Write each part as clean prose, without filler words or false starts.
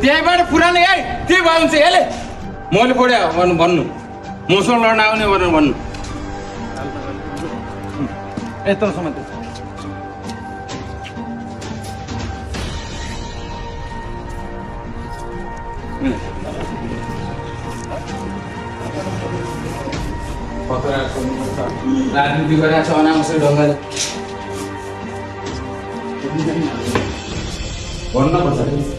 त्यहीबाट पुरानो आइ के भयो हुन्छ यसले मैले पढ्या भन्नु मसँग लड्न आउने भनेर भन्नु यत्रो समय राजनीति गरेर छ अनावश्यक ढङ्गले भन्नुपर्छ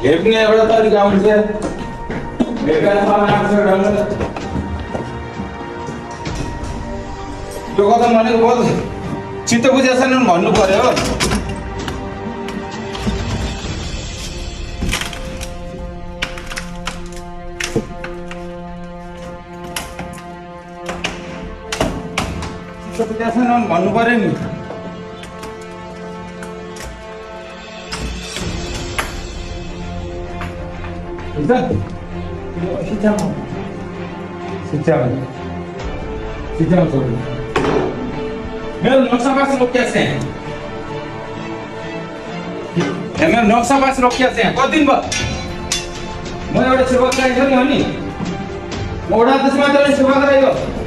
हेर्ने एउटा तरिका हुन्छ हेर्का सामानहरु ढङ्गले यो कता भनेको बहुत चित्त बुझेछन् भन्नु पर्यो हो चित्त बुझेछन् भन्नु पर्यो नि शिक्षा मेरो नक्सा पास रोकिया छ मेरो नक्सा पास रोकिया छ कति दिन भयो म एउटा सेवा चाहिन्छ नि हो नि म वडा अध्यक्ष मात्र सेवा गरायो